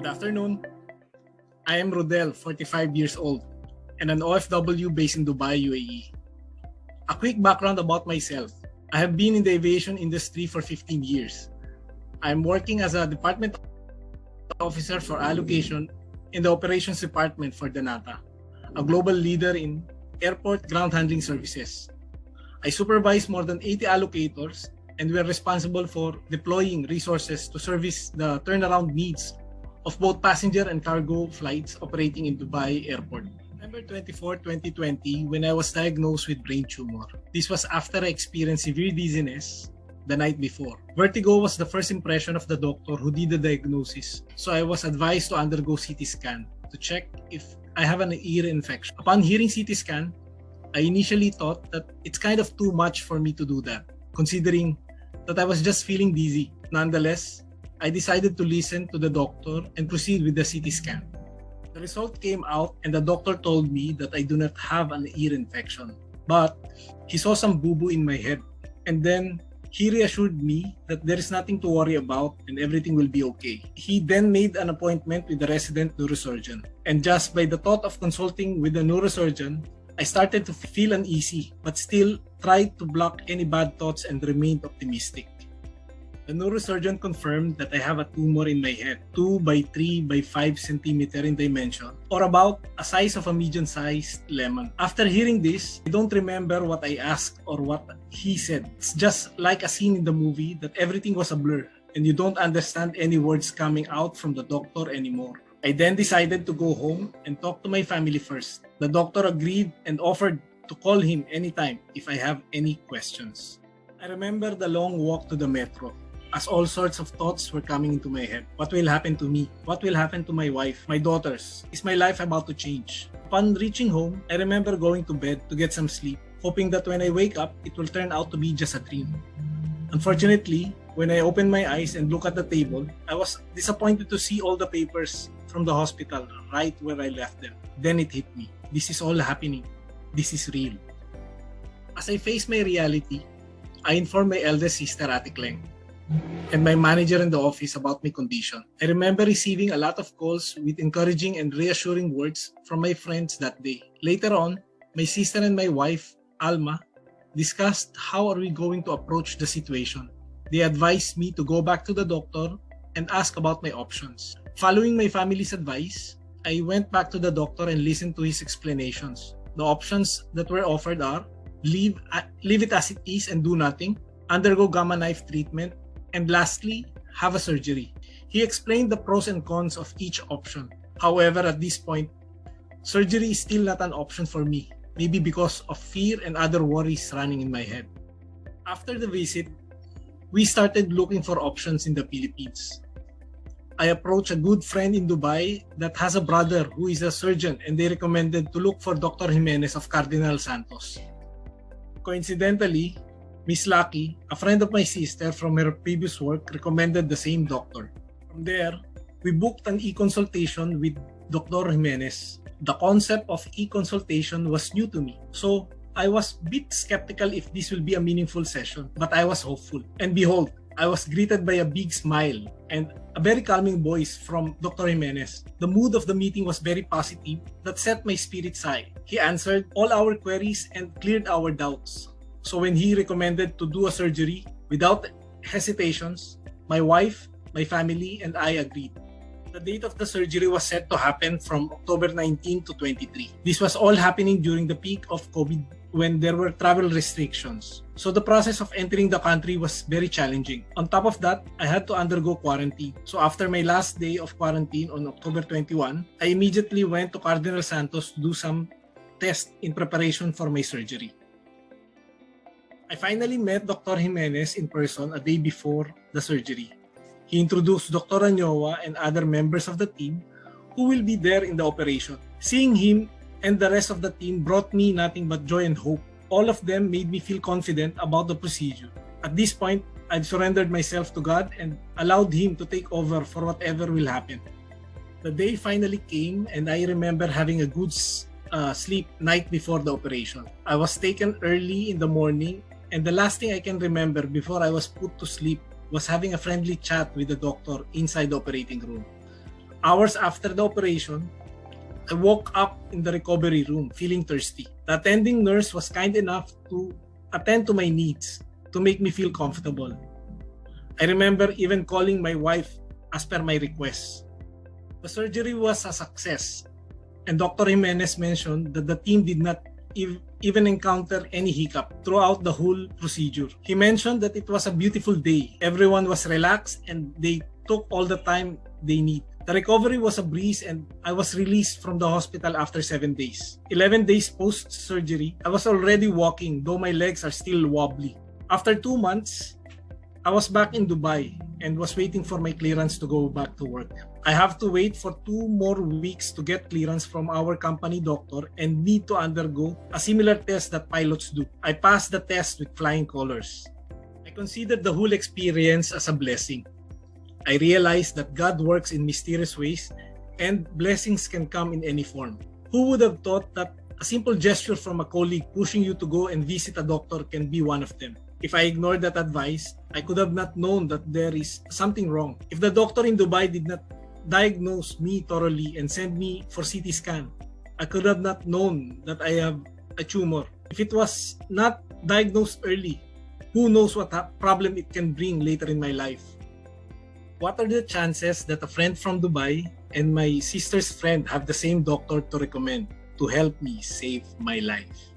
Good afternoon. I am Rodel, 45 years old, and an OFW based in Dubai, UAE. A quick background about myself. I have been in the aviation industry for 15 years. I am working as a department officer for allocation in the operations department for Danata, a global leader in airport ground handling services. I supervise more than 80 allocators, and we are responsible for deploying resources to service the turnaround needs of both passenger and cargo flights operating in Dubai Airport. November 24, 2020, when I was diagnosed with brain tumor. This was after I experienced severe dizziness the night before. Vertigo was the first impression of the doctor who did the diagnosis, so I was advised to undergo CT scan to check if I have an ear infection. Upon hearing CT scan, I initially thought that it's kind of too much for me to do that, considering that I was just feeling dizzy. Nonetheless, I decided to listen to the doctor and proceed with the CT scan. The result came out and the doctor told me that I do not have an ear infection, but he saw some boo-boo in my head, and then he reassured me that there is nothing to worry about and everything will be okay. He then made an appointment with the resident neurosurgeon, and just by the thought of consulting with the neurosurgeon, I started to feel uneasy, but still tried to block any bad thoughts and remained optimistic. The neurosurgeon confirmed that I have a tumor in my head, 2 by 3 by 5 centimeter in dimension, or about a size of a medium-sized lemon. After hearing this, I don't remember what I asked or what he said. It's just like a scene in the movie that everything was a blur and you don't understand any words coming out from the doctor anymore. I then decided to go home and talk to my family first. The doctor agreed and offered to call him anytime if I have any questions. I remember the long walk to the metro, as all sorts of thoughts were coming into my head. What will happen to me? What will happen to my wife, my daughters? Is my life about to change? Upon reaching home, I remember going to bed to get some sleep, hoping that when I wake up, it will turn out to be just a dream. Unfortunately, when I opened my eyes and looked at the table, I was disappointed to see all the papers from the hospital right where I left them. Then it hit me. This is all happening. This is real. As I faced my reality, I informed my eldest sister, Ate Kleng, and my manager in the office about my condition. I remember receiving a lot of calls with encouraging and reassuring words from my friends that day. Later on, my sister and my wife, Alma, discussed how are we going to approach the situation. They advised me to go back to the doctor and ask about my options. Following my family's advice, I went back to the doctor and listened to his explanations. The options that were offered are leave it as it is and do nothing, undergo gamma knife treatment, and lastly, have a surgery. He explained the pros and cons of each option. However, at this point, surgery is still not an option for me, maybe because of fear and other worries running in my head. After the visit, we started looking for options in the Philippines. I approached a good friend in Dubai that has a brother who is a surgeon, and they recommended to look for Dr. Jimenez of Cardinal Santos. Coincidentally, Miss Lucky, a friend of my sister from her previous work, recommended the same doctor. From there, we booked an e-consultation with Dr. Jimenez. The concept of e-consultation was new to me, so I was a bit skeptical if this will be a meaningful session, but I was hopeful. And behold, I was greeted by a big smile and a very calming voice from Dr. Jimenez. The mood of the meeting was very positive that set my spirits high. He answered all our queries and cleared our doubts. So when he recommended to do a surgery, without hesitations, my wife, my family, and I agreed. The date of the surgery was set to happen from October 19 to 23. This was all happening during the peak of COVID when there were travel restrictions. So the process of entering the country was very challenging. On top of that, I had to undergo quarantine. So after my last day of quarantine on October 21, I immediately went to Cardinal Santos to do some tests in preparation for my surgery. I finally met Dr. Jimenez in person a day before the surgery. He introduced Dr. Anyoa and other members of the team who will be there in the operation. Seeing him and the rest of the team brought me nothing but joy and hope. All of them made me feel confident about the procedure. At this point, I'd surrendered myself to God and allowed Him to take over for whatever will happen. The day finally came and I remember having a good sleep night before the operation. I was taken early in the morning, and the last thing I can remember before I was put to sleep was having a friendly chat with the doctor inside the operating room. Hours after the operation, I woke up in the recovery room feeling thirsty. The attending nurse was kind enough to attend to my needs to make me feel comfortable. I remember even calling my wife as per my request. The surgery was a success, and Dr. Jimenez mentioned that the team did not even encounter any hiccup throughout the whole procedure. He mentioned that it was a beautiful day. Everyone was relaxed and they took all the time they need. The recovery was a breeze and I was released from the hospital after 7 days. 11 days post-surgery, I was already walking, though my legs are still wobbly. After 2 months, I was back in Dubai and was waiting for my clearance to go back to work. I have to wait for 2 more weeks to get clearance from our company doctor and need to undergo a similar test that pilots do. I passed the test with flying colors. I considered the whole experience as a blessing. I realized that God works in mysterious ways and blessings can come in any form. Who would have thought that a simple gesture from a colleague pushing you to go and visit a doctor can be one of them? If I ignored that advice, I could have not known that there is something wrong. If the doctor in Dubai did not diagnose me thoroughly and send me for CT scan, I could have not known that I have a tumor. If it was not diagnosed early, who knows what problem it can bring later in my life? What are the chances that a friend from Dubai and my sister's friend have the same doctor to recommend to help me save my life?